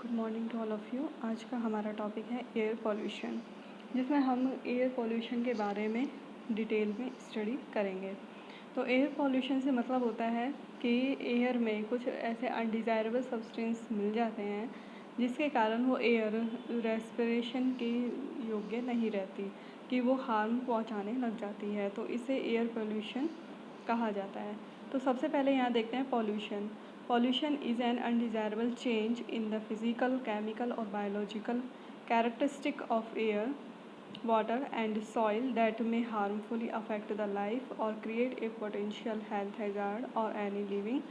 Good morning to all of you. आज का हमारा टॉपिक है एयर पॉल्यूशन, जिसमें हम एयर पॉल्यूशन के बारे में डिटेल में स्टडी करेंगे। तो एयर पॉल्यूशन से मतलब होता है कि एयर में कुछ ऐसे अनडिज़ायरेबल सब्सटेंस मिल जाते हैं जिसके कारण वो एयर रेस्पिरेशन के योग्य नहीं रहती, कि वो हार्म पहुंचाने लग जाती है, तो इसे एयर पॉल्यूशन कहा जाता है। तो सबसे पहले यहाँ देखते हैं pollution. Pollution is an undesirable change in the physical, chemical or biological characteristic of air, water and soil that may harmfully affect the life or create a potential health hazard or any living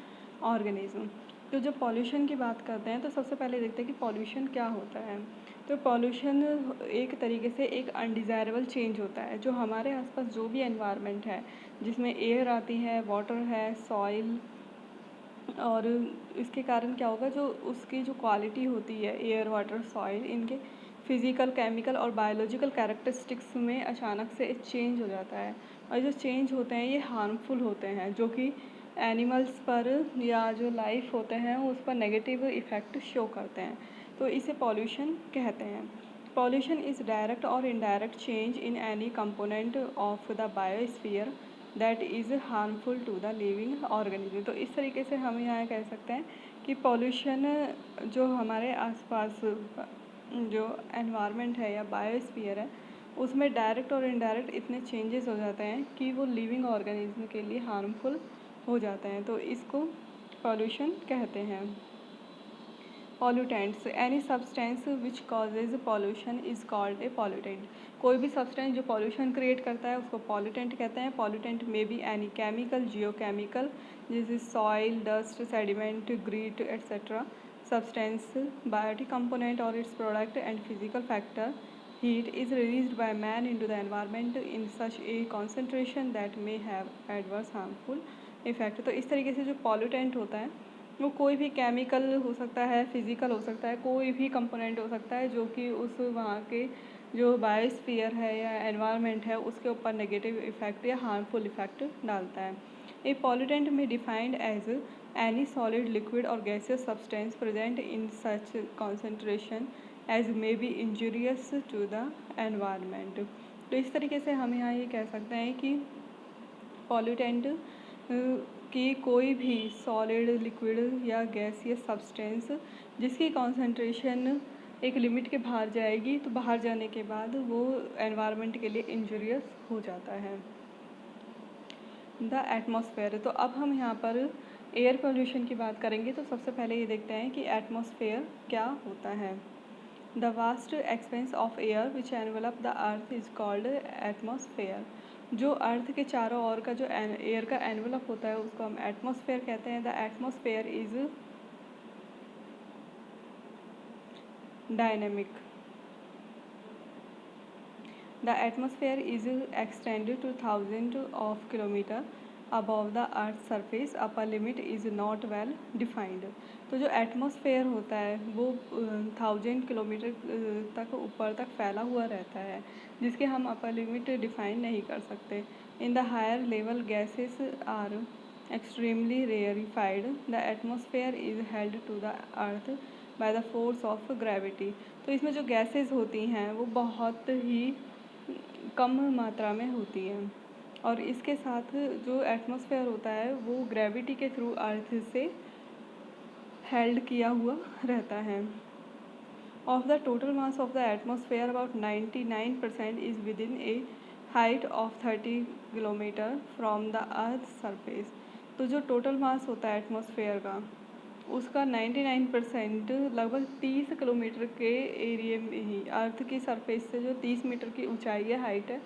organism। तो जब pollution की बात करते हैं तो सबसे पहले देखते हैं कि पॉल्यूशन क्या होता है। तो पॉल्यूशन एक तरीके से एक अनडिज़ायरेबल चेंज होता है जो हमारे आसपास जो भी एनवायरनमेंट है, जिसमें एयर आती है, वाटर है, सॉइल, और इसके कारण क्या होगा, जो उसकी जो क्वालिटी होती है एयर, वाटर, सॉइल, इनके फिज़िकल, केमिकल और बायोलॉजिकल कैरेक्टरिस्टिक्स में अचानक से चेंज हो जाता है। और जो चेंज होते हैं ये हार्मफुल होते हैं, जो कि एनिमल्स पर या जो लाइफ होते हैं उस पर नेगेटिव इफ़ेक्ट शो करते हैं। तो इसे पॉल्यूशन कहते हैं। पॉल्यूशन इज़ डायरेक्ट और indirect change in any component of the biosphere that is harmful to the living organism. तो इस तरीके से हम यहाँ कह सकते हैं कि पॉल्यूशन जो हमारे आसपास जो एनवायरनमेंट है या बायोस्फीयर है, उसमें डायरेक्ट और इनडायरेक्ट इतने चेंजेस हो जाते हैं कि वो लिविंग ऑर्गेनिज्म के लिए हार्मफुल हो जाते हैं, तो इसको पॉल्यूशन कहते हैं। Pollutants, any substance which causes pollution is called a pollutant. कोई भी सब्सटेंस जो पॉल्यूशन क्रिएट करता है उसको पॉल्यूटेंट कहते हैं। Pollutant may be any chemical, geochemical, जैसे soil, dust, sediment, grit etcetera, substance, biotic component और its product and physical factor. Heat is released by man into the environment in such a concentration that may have adverse harmful effect। तो इस तरीके से जो pollutant होता है वो कोई भी केमिकल हो सकता है, फिज़िकल हो सकता है, कोई भी कंपोनेंट हो सकता है जो कि उस वहाँ के जो बायोस्फीयर है या एनवायरनमेंट है उसके ऊपर नेगेटिव इफ़ेक्ट या हार्मफुल इफ़ेक्ट डालता है। A pollutant may defined as any solid, liquid और gaseous substance present in such concentration as may be injurious to the environment. तो इस तरीके से हम यहाँ ये कह सकते हैं कि पॉल्यूटेंट कि कोई भी सॉलिड, लिक्विड या गैसियस सब्सटेंस जिसकी कॉन्सेंट्रेशन एक लिमिट के बाहर जाएगी, तो बाहर जाने के बाद वो एनवायरनमेंट के लिए इंजूरियस हो जाता है। द एटमॉस्फेयर, तो अब हम यहाँ पर एयर पोल्यूशन की बात करेंगे। तो सबसे पहले ये देखते हैं कि एटमॉस्फेयर क्या होता है। The vast expense of air which envelope the earth is called atmosphere. जो अर्थ के चारों ओर का जो एयर का एनवेलप होता है उसको हम एटमॉस्फेयर कहते हैं। The atmosphere is dynamic. The atmosphere is extended two thousand of kilometre above the earth surface, upper limit is not well defined. तो जो एटमॉस्फेयर होता है वो 1000 किलोमीटर तक ऊपर तक फैला हुआ रहता है, जिसके हम अपर लिमिट डिफाइन नहीं कर सकते। In the higher level gases are extremely rarefied. The atmosphere is held to the earth by the force of gravity. तो इसमें जो गैसेस होती हैं वो बहुत ही कम मात्रा में होती हैं, और इसके साथ जो एटमॉस्फेयर होता है वो ग्रेविटी के थ्रू अर्थ से हेल्ड किया हुआ रहता है। Of the total mass of the atmosphere about 99% is with in A height of 30 kilometre from the earth surface. तो जो टोटल मास होता है एटमॉस्फेयर का, उसका 99% लगभग 30 किलोमीटर के एरिए में ही, अर्थ की सरफेस से जो 30 मीटर की ऊंचाई है, हाइट है,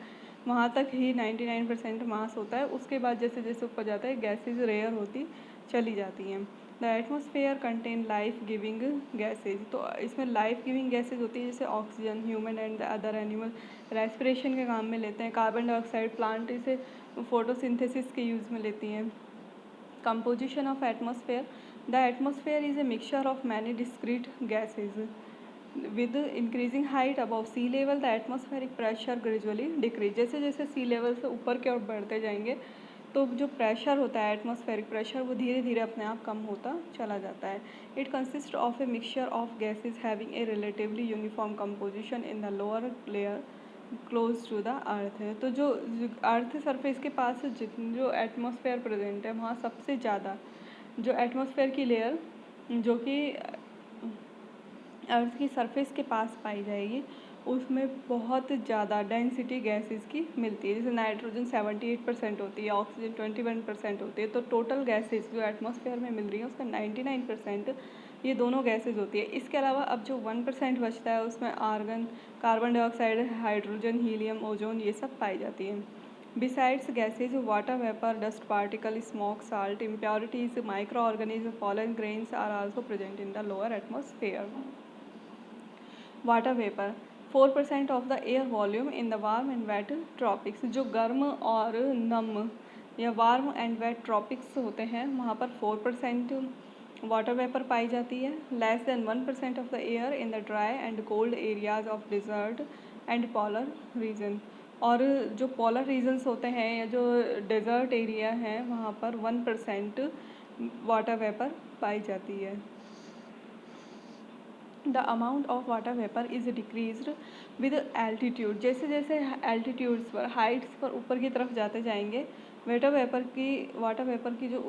वहाँ तक ही 99% मास होता है। उसके बाद जैसे जैसे ऊपर जाता है गैसेज रेयर होती चली जाती हैं। The atmosphere contain life giving gases. तो इसमें लाइफ गिविंग गैसेज होती है, जैसे oxygen, human and other animal respiration के काम में लेते हैं। कार्बन डाइऑक्साइड प्लांट इसे फोटोसिंथेसिस के यूज़ में लेती हैं। Composition of atmosphere, the atmosphere is a mixture of many discrete gases. With increasing height above sea level the atmospheric pressure gradually decrease. जैसे जैसे सी लेवल से ऊपर की ओर बढ़ते जाएंगे तो जो प्रेशर होता है, एटमॉस्फेरिक प्रेशर, वो धीरे धीरे अपने आप कम होता चला जाता है। It consist of a mixture of gases having a relatively uniform composition in the lower layer close to the earth है। तो जो अर्थ सरफेस के पास जो एटमॉस्फेयर प्रेजेंट है, वहाँ सबसे ज़्यादा जो एटमॉस्फेयर की लेयर जो कि अर्थ की सरफेस के पास पाई जाएगी, उसमें बहुत ज़्यादा डेंसिटी गैसेस की मिलती है। जैसे नाइट्रोजन 78% होती है, ऑक्सीजन 21% होती है। तो टोटल गैसेस जो एटमॉस्फेयर में मिल रही है उसका 99% ये दोनों गैसेस होती है। इसके अलावा अब जो 1% बचता है उसमें argon, carbon dioxide, hydrogen, helium, ozone, ये सब पाई जाती है। Besides gases, water vapor, dust particle, smoke, salt, impurities, microorganisms, pollen grains are also present in the lower atmosphere. Water vapour 4% of the air volume in the warm and wet tropics. जो गर्म और नम या warm and wet tropics होते हैं, वहाँ पर 4% water vapour पाई जाती है। Less than 1% of the air in the dry and cold areas of dessert and polar region. और जो पोलर रीजन्स होते हैं या जो डेजर्ट एरिया हैं, वहाँ पर 1% वाटर वेपर पाई जाती है। The amount of water vapour is decreased with altitude. जैसे जैसे एल्टीट्यूड्स पर, हाइट्स पर ऊपर की तरफ जाते जाएंगे, वाटर वेपर की जो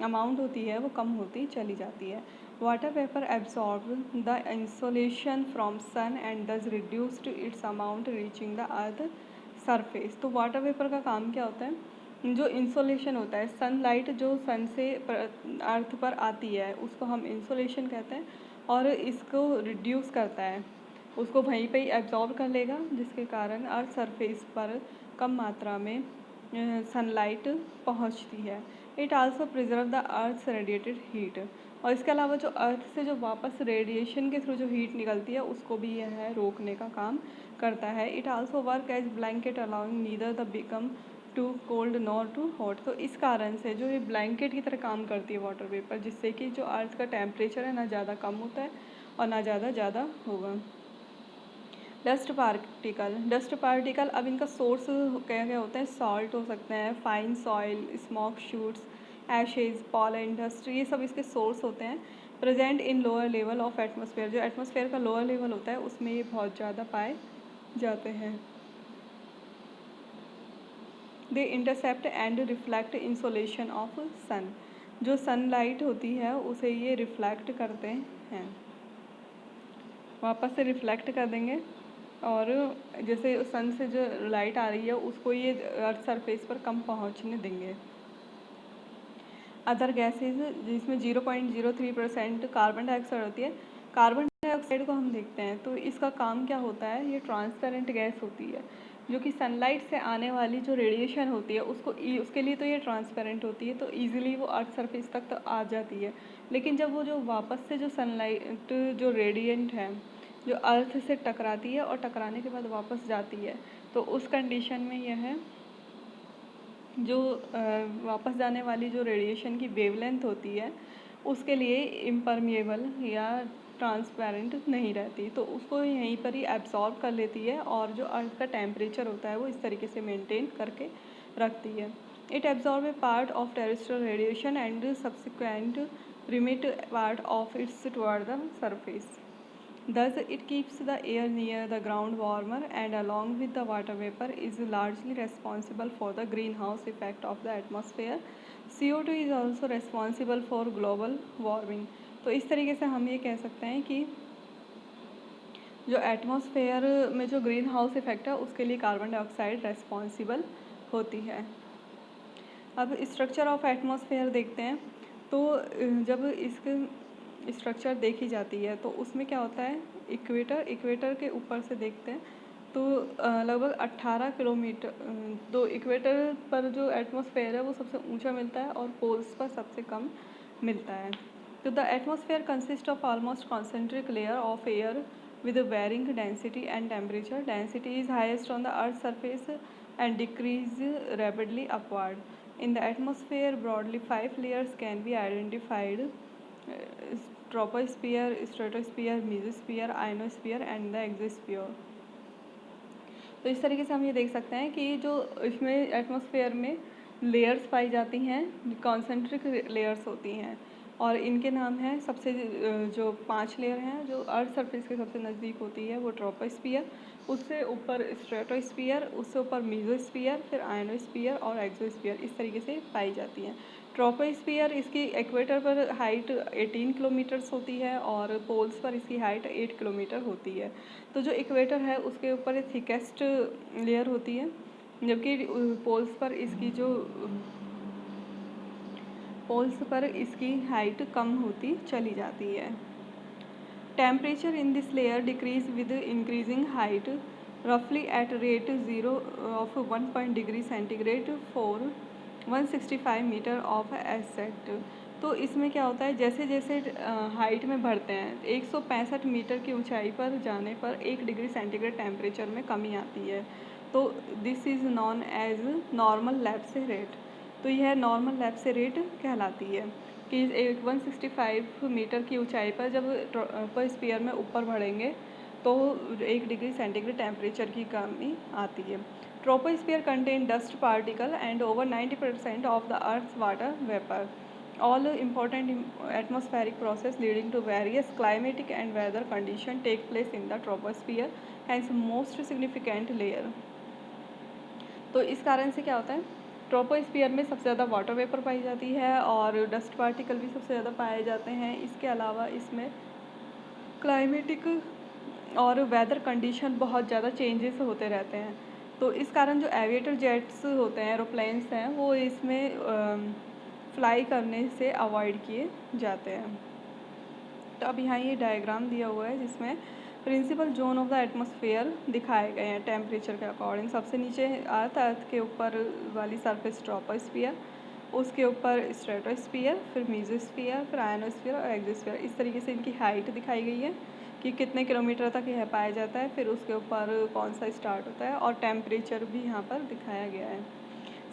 अमाउंट होती है वो कम होती चली जाती है। Water vapour absorb the insolation from sun and thus reduced its amount reaching the earth surface. तो वाटर वेपर का काम क्या होता है? जो इंसोलेशन होता है, सनलाइट जो सन से अर्थ पर आती है, उसको हम इंसोलेशन कहते हैं, और इसको रिड्यूस करता है, उसको वहीं पे ही एब्जॉर्ब कर लेगा, जिसके कारण अर्थ सरफेस पर कम मात्रा में सनलाइट पहुंचती है। It also preserve the earth's radiated heat. और इसके अलावा जो अर्थ से जो वापस रेडिएशन के थ्रू जो हीट निकलती है, उसको भी यह रोकने का काम करता है। It also work as blanket allowing neither the become too cold nor too hot. तो इस कारण से जो ये ब्लैंकेट की तरह काम करती है वाटर वेपर, जिससे कि जो अर्थ का टेम्परेचर है ना ज़्यादा कम होता है और ना ज़्यादा होगा। डस्ट पार्टिकल, अब इनका सोर्स क्या क्या होता है? सॉल्ट हो सकते हैं, fine soil, smoke soots, ashes, pollen dust, ये सब इसके सोर्स होते हैं। Present in lower level of atmosphere, जो एटमॉस्फेयर का लोअर लेवल होता है उसमें ये बहुत ज़्यादा पाए जाते हैं। They intercept and reflect insolation of sun. जो सनलाइट होती है उसे ये रिफ्लेक्ट करते हैं, वापस से रिफ्लेक्ट कर देंगे, और जैसे सन से जो लाइट आ रही है उसको ये अर्थ सरफेस पर कम पहुंचने देंगे। अदर गैसेज, जिसमें 0.03% कार्बन डाइऑक्साइड होती है। कार्बन डाइऑक्साइड को हम देखते हैं तो इसका काम क्या होता है? ये ट्रांसपेरेंट गैस होती है, जो कि सनलाइट से आने वाली जो रेडिएशन होती है उसके लिए तो ये ट्रांसपेरेंट होती है, तो ईजिली वो अर्थ सरफेस तक तो आ जाती है। लेकिन जब वो जो वापस से जो सनलाइट जो रेडिएंट है जो अर्थ से टकराती है और टकराने के बाद वापस जाती है, तो उस कंडीशन में यह जो वापस जाने वाली जो रेडिएशन की वेवलेंथ होती है उसके लिए इम्परमिएबल या ट्रांसपेरेंट नहीं रहती, तो उसको यहीं पर ही एब्जॉर्ब कर लेती है, और जो अर्थ का टेम्परेचर होता है वो इस तरीके से मेंटेन करके रखती है। It absorb A part of terrestrial radiation and subsequent remit part of its toward the surface. Thus, it keeps the air near the ground warmer and along with the water vapor is largely responsible for the greenhouse effect of the atmosphere. CO2 is also responsible for global warming. तो इस तरीके से हम ये कह सकते हैं कि जो एटमॉस्फेयर में जो ग्रीन हाउस इफेक्ट है उसके लिए कार्बन डाइऑक्साइड रेस्पॉन्सिबल होती है। अब स्ट्रक्चर ऑफ एटमॉस्फेयर देखते हैं, तो जब इसके स्ट्रक्चर देखी जाती है तो उसमें क्या होता है? इक्वेटर के ऊपर से देखते हैं तो लगभग 18 किलोमीटर, तो इक्वेटर पर जो एटमॉस्फेयर है वो सबसे ऊंचा मिलता है और पोल्स पर सबसे कम मिलता है। तो the atmosphere consist of almost concentric layer of air with a varying density and temperature. Density is highest on the Earth's surface and decrease rapidly upward. In the atmosphere, broadly 5 layers can be identified: troposphere, stratosphere, mesosphere, ionosphere and the exosphere. तो इस तरीके से हम ये देख सकते हैं कि जो इसमें एटमॉस्फेयर में लेयर्स पाई जाती हैं, कॉन्सेंट्रिक लेयर्स होती हैं, और इनके नाम हैं सबसे जो 5 लेयर हैं जो अर्थ सरफेस के सबसे नज़दीक होती है वो ट्रोपोस्फियर, उससे ऊपर स्ट्रेटोस्फियर, उससे ऊपर मीजोस्फियर, फिर आयनोस्फियर और एक्सोस्फियर, इस तरीके से पाई जाती हैं। ट्रोपोस्फियर इसकी इक्वेटर पर हाइट 18 किलोमीटर्स होती है और पोल्स पर इसकी हाइट 8 किलोमीटर होती है। तो जो इक्वेटर है उसके ऊपर थिकेस्ट लेयर होती है, जबकि पोल्स पर इसकी हाइट कम होती चली जाती है। Temperature in this layer decreases with increasing height रफली at rate 0 of 1 degree centigrade for 165 metre of ascent. तो इसमें क्या होता है, जैसे जैसे हाइट में बढ़ते हैं 165 मीटर की ऊंचाई पर जाने पर 1 डिग्री सेंटीग्रेड टेम्परेचर में कमी आती है। तो this is known as normal lapse rate. तो यह नॉर्मल लैप्स रेट कहलाती है कि 165 मीटर की ऊंचाई पर जब ट्रोपोस्फियर में ऊपर बढ़ेंगे तो 1 डिग्री सेंटीग्रेड टेम्परेचर की कमी आती है। Troposphere contain dust particle and over 90% of the earth's water vapour, all important atmospheric process leading to various climatic and weather condition take place in the troposphere, hence most significant layer। तो इस कारण से क्या होता है, troposphere में सबसे ज़्यादा वाटर वेपर पाई जाती है और डस्ट पार्टिकल भी सबसे ज़्यादा पाए जाते हैं। इसके अलावा इसमें क्लाइमेटिक और वेदर कंडीशन बहुत ज़्यादा चेंजेस होते रहते हैं। तो इस कारण जो एविएटर जेट्स होते हैं, एरोप्लेन्स हैं, वो इसमें फ्लाई करने से अवॉइड किए जाते हैं। तो अब यहाँ ये डायग्राम दिया हुआ है जिसमें principal zone of the atmosphere दिखाए गए हैं टेम्परेचर के अकॉर्डिंग। सबसे नीचे अर्थ के ऊपर वाली सरफेस ट्रोपोस्फियर, उसके ऊपर स्ट्रेटोस्फियर, फिर मीजोस्फियर, फिर आयनोस्फियर और एक्सोस्फियर। इस तरीके से इनकी हाइट दिखाई गई है कि कितने किलोमीटर तक यह पाया जाता है, फिर उसके ऊपर कौन सा स्टार्ट होता है, और टेम्परेचर भी यहाँ पर दिखाया गया है।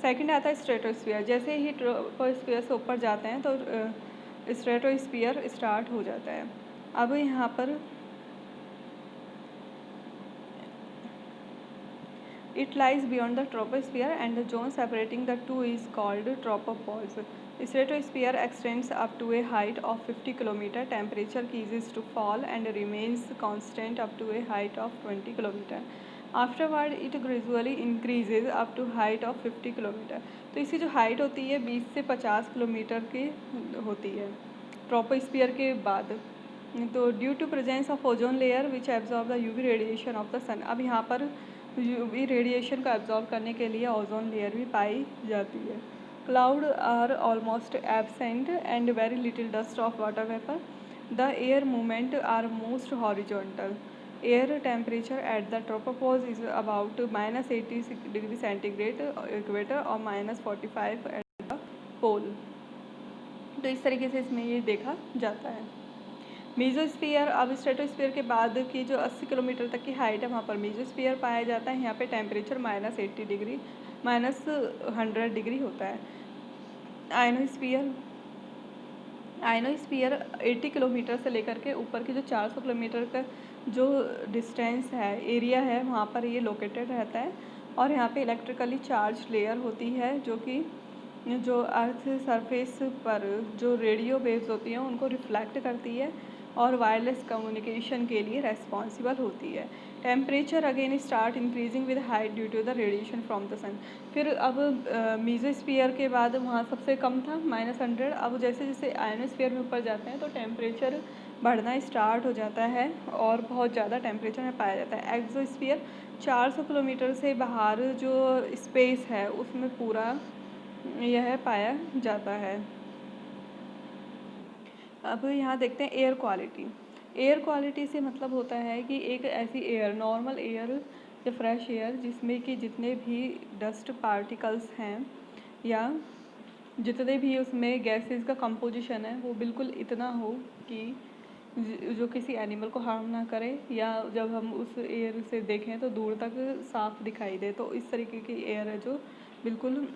सेकंड आता है स्ट्रेटोस्फियर। जैसे ही ट्रोपोस्फियर से ऊपर जाते हैं तो स्ट्रेटोस्फियर स्टार्ट हो जाता है। अब यहाँ पर It lies beyond the troposphere and the zone separating the two is called tropopause. Stratosphere extends up to a height of 50 km. Temperature ceases to fall and remains constant up to a height of 20 km. Afterward, it gradually increases up to height of 50 km. तो इसकी जो height होती है 20 से 50 kilometre की होती है troposphere के बाद। तो due to presence of ozone layer which absorb the UV radiation of the sun. अब यहाँ पर यूवी रेडिएशन को एब्जॉर्ब करने के लिए ओजोन लेयर भी पाई जाती है। Cloud are almost absent and very little dust of water vapour. The air movement are most horizontal. Air temperature at the tropopause is about -80 degree centigrade equator और -45 at the पोल। तो इस तरीके से इसमें ये देखा जाता है। मीजोस्फीयर, अब स्ट्रेटोस्फीयर के बाद की जो 80 किलोमीटर तक की हाइट है वहाँ पर मीजोस्फीयर पाया जाता है। यहाँ पे टेम्परेचर -80 डिग्री -100 डिग्री होता है। आयनोस्फीयर 80 किलोमीटर से लेकर के ऊपर की जो 400 किलोमीटर का जो डिस्टेंस है, एरिया है, वहाँ पर ये लोकेटेड रहता है। और यहाँ पे इलेक्ट्रिकली चार्ज लेयर होती है जो कि जो अर्थ सरफेस पर जो रेडियो वेव्स होती हैं उनको रिफ्लेक्ट करती है और वायरलेस कम्युनिकेशन के लिए रेस्पॉन्सिबल होती है। Temperature again start increasing with height due to the radiation from the sun. फिर अब मीजोस्फीयर के बाद वहाँ सबसे कम था -100। अब जैसे जैसे आयनोस्फीयर में ऊपर जाते हैं तो टेम्परेचर बढ़ना स्टार्ट हो जाता है और बहुत ज़्यादा टेम्परेचर में पाया जाता है। एक्सोस्फीयर 400 किलोमीटर से बाहर जो स्पेस है उसमें पूरा यह पाया जाता है। अब यहाँ देखते हैं एयर क्वालिटी। एयर क्वालिटी से मतलब होता है कि एक ऐसी एयर, नॉर्मल एयर या फ्रेश एयर जिसमें कि जितने भी डस्ट पार्टिकल्स हैं या जितने भी उसमें गैसेस का कंपोजिशन है वो बिल्कुल इतना हो कि जो किसी एनिमल को हार्म ना करे, या जब हम उस एयर से देखें तो दूर तक साफ दिखाई दे। तो इस तरीके की एयर है जो बिल्कुल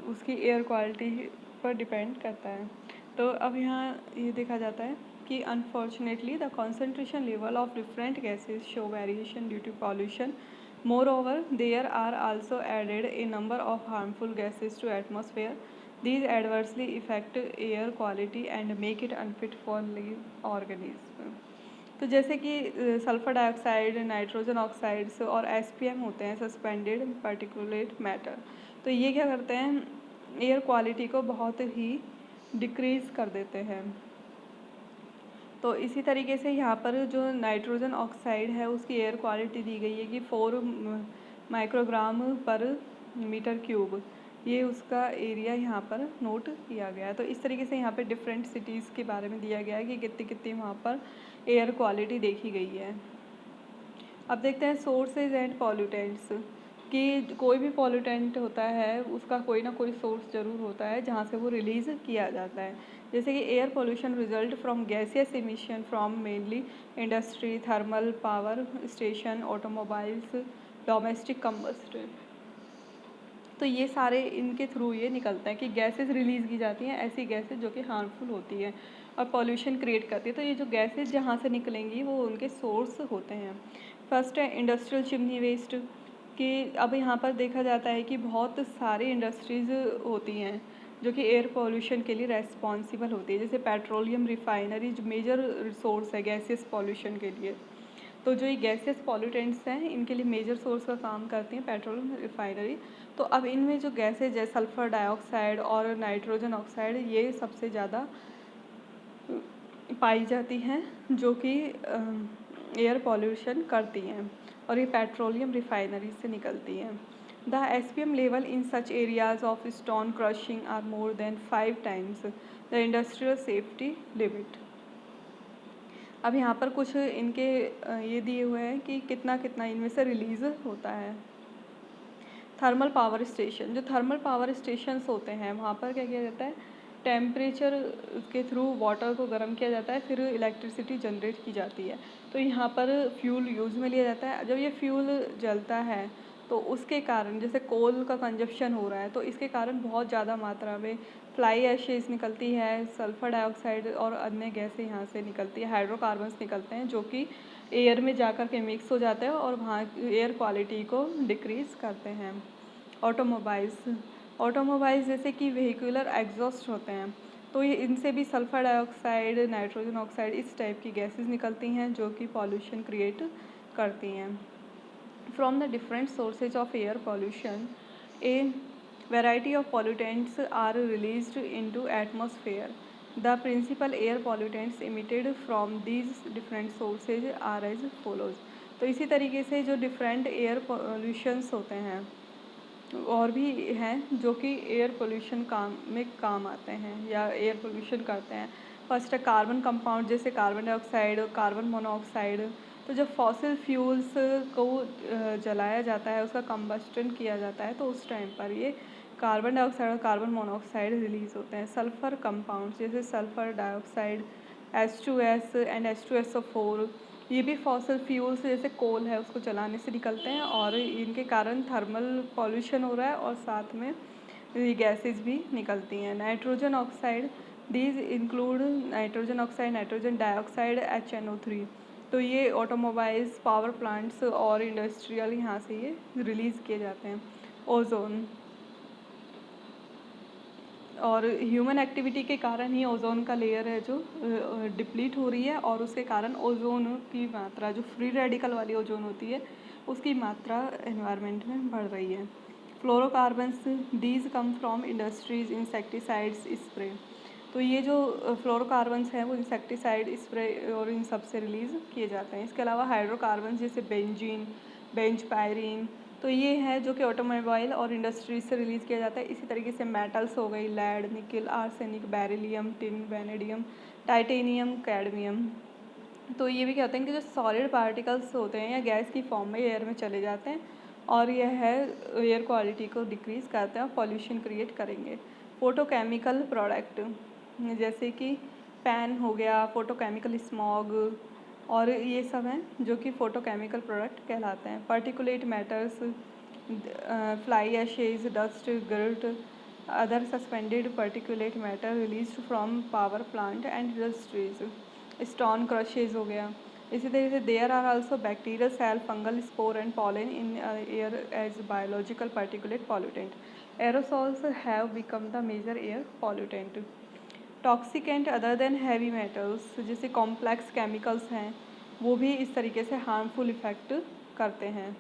उसकी एयर क्वालिटी पर डिपेंड करता है। तो अब यहाँ ये देखा जाता है कि unfortunately the concentration level of different gases show variation due to pollution Moreover, there are also added a number of harmful gases to atmosphere. These adversely affect air quality and make it unfit for living organisms. तो जैसे कि sulphur dioxide, nitrogen oxides और SPM होते हैं, suspended particulate matter. तो ये क्या करते हैं, एयर क्वालिटी को बहुत ही डिक्रीज़ कर देते हैं। तो इसी तरीके से यहाँ पर जो नाइट्रोजन ऑक्साइड है उसकी एयर क्वालिटी दी गई है कि 4 माइक्रोग्राम पर मीटर क्यूब, ये उसका एरिया यहाँ पर नोट किया गया है। तो इस तरीके से यहाँ पे डिफरेंट सिटीज़ के बारे में दिया गया है कि कितनी कितनी वहाँ पर एयर क्वालिटी देखी गई है। अब देखते हैं सोर्सेज एंड पॉल्यूटेंट्स, कि कोई भी पॉल्यूटेंट होता है उसका कोई ना कोई सोर्स ज़रूर होता है जहाँ से वो रिलीज़ किया जाता है। जैसे कि air pollution result from gaseous emission from mainly industry, thermal power station, automobiles, domestic combustion. तो ये सारे इनके थ्रू ये निकलता है कि गैसेस रिलीज़ की जाती हैं, ऐसी गैसेस जो कि हार्मफुल होती हैं और पॉल्यूशन क्रिएट करती है। तो ये जो गैसेस जहाँ से निकलेंगी वो उनके सोर्स होते हैं। फर्स्ट है इंडस्ट्रियल चिमनी वेस्ट, कि अब यहाँ पर देखा जाता है कि बहुत सारी इंडस्ट्रीज़ होती हैं जो कि एयर पोल्यूशन के लिए रेस्पॉन्सिबल होती है। जैसे पेट्रोलियम रिफाइनरी जो मेजर सोर्स है गैसियस पॉल्यूशन के लिए। तो जो ये गैसियस पॉल्यूटेंट्स हैं इनके लिए मेजर सोर्स का काम करती हैं पेट्रोलियम रिफाइनरी। तो अब इनमें जो गैसेज है सल्फ़र डाइऑक्साइड और नाइट्रोजन ऑक्साइड, ये सबसे ज़्यादा पाई जाती हैं जो कि एयर पॉल्यूशन करती हैं, और ये पेट्रोलियम रिफाइनरी से निकलती हैं। The SPM level in such areas of stone crushing are more than 5 times the industrial safety limit. अब यहाँ पर कुछ इनके ये दिए हुए हैं कि कितना कितना इनमें से रिलीज़ होता है। थर्मल पावर स्टेशन, जो थर्मल पावर स्टेशंस होते हैं वहाँ पर क्या किया जाता है, टेम्परेचर के थ्रू वाटर को गर्म किया जाता है, फिर इलेक्ट्रिसिटी जनरेट की जाती है। तो यहाँ पर फ्यूल यूज़ में लिया जाता है। जब ये फ्यूल जलता है तो उसके कारण जैसे कोल का कंजप्शन हो रहा है तो इसके कारण बहुत ज़्यादा मात्रा में फ्लाई ऐशेज़ निकलती है, सल्फ़र डाइऑक्साइड और अन्य गैसें यहाँ से निकलती है, हाइड्रोकार्बन्स निकलते हैं जो कि एयर में जाकर के मिक्स हो जाते हैं और वहाँ एयर क्वालिटी को डिक्रीज़ करते हैं। ऑटोमोबाइल्स जैसे कि व्हीकुलर एग्जॉस्ट होते हैं, तो ये इनसे भी सल्फ़र डाइऑक्साइड, नाइट्रोजन ऑक्साइड इस टाइप की गैसेस निकलती हैं जो कि पॉल्यूशन क्रिएट करती हैं। From the different sources of air pollution A variety of pollutants are released into atmosphere. The principal air pollutants emitted from these different sources are as follows. तो इसी तरीके से जो डिफरेंट एयर पोल्यूशंस होते हैं और भी हैं जो कि एयर पोल्यूशन काम आते हैं या एयर पोल्यूशन करते हैं। फर्स्ट है कार्बन कंपाउंड, जैसे कार्बन डाइऑक्साइड और कार्बन मोनोऑक्साइड। तो जब फॉसिल फ्यूल्स को जलाया जाता है, उसका कंबस्टन किया जाता है, तो उस टाइम पर ये कार्बन डाइऑक्साइड और कार्बन मोनोऑक्साइड रिलीज़ होते हैं। सल्फ़र कंपाउंड्स जैसे sulphur dioxide, H2S and H2SO4, ये भी फॉसिल फ्यूल्स जैसे कोल है उसको जलाने से निकलते हैं और इनके कारण थर्मल पॉल्यूशन हो रहा है और साथ में ये गैसेस भी निकलती हैं। Nitrogen oxide, these include nitrogen oxide, nitrogen dioxide, HNO3। तो ये ऑटोमोबाइल्स, पावर प्लांट्स और इंडस्ट्रियल यहाँ से ये रिलीज़ किए जाते हैं। ओजोन, और ह्यूमन एक्टिविटी के कारण ही ओजोन का लेयर है जो डिप्लीट हो रही है और उसके कारण ओजोन की मात्रा, जो फ्री रेडिकल वाली ओजोन होती है उसकी मात्रा एनवायरनमेंट में बढ़ रही है। Fluorocarbons, these come from industries, insecticides spray. तो ये जो फ्लोरोकार्बन्स हैं वो इंसेक्टिसाइड स्प्रे और इन सब से रिलीज़ किए जाते हैं। इसके अलावा हाइड्रोकार्बन्स जैसे बेंजीन, बेंजपायरीन, तो ये है जो कि ऑटोमोबाइल और इंडस्ट्रीज से रिलीज़ किया जाता है। इसी तरीके से मेटल्स हो गई, लेड, निकल, arsenic, beryllium, tin, vanadium, titanium, cadmium. तो ये भी कहते हैं कि जो सॉलिड पार्टिकल्स होते हैं या गैस की फॉर्म में एयर में चले जाते हैं और यह है एयर क्वालिटी को डिक्रीज़ करते हैं और पॉल्यूशन क्रिएट करेंगे। फोटोकेमिकल प्रोडक्ट जैसे कि पैन हो गया, फोटोकेमिकल स्मॉग, और ये सब हैं जो कि फोटोकेमिकल प्रोडक्ट कहलाते हैं। Particulate matters, fly ashes, dust, grit, other suspended particulate matter released from power plant and industries. Stone crushers हो गया, इसी तरीके से there are also bacterial cell fungal spore and pollen in air as biological particulate pollutant. Aerosols have become the major air pollutant. Toxicant other than heavy metals, जैसे complex chemicals हैं, वो भी इस तरीके से हार्मफुल इफ़ेक्ट करते हैं।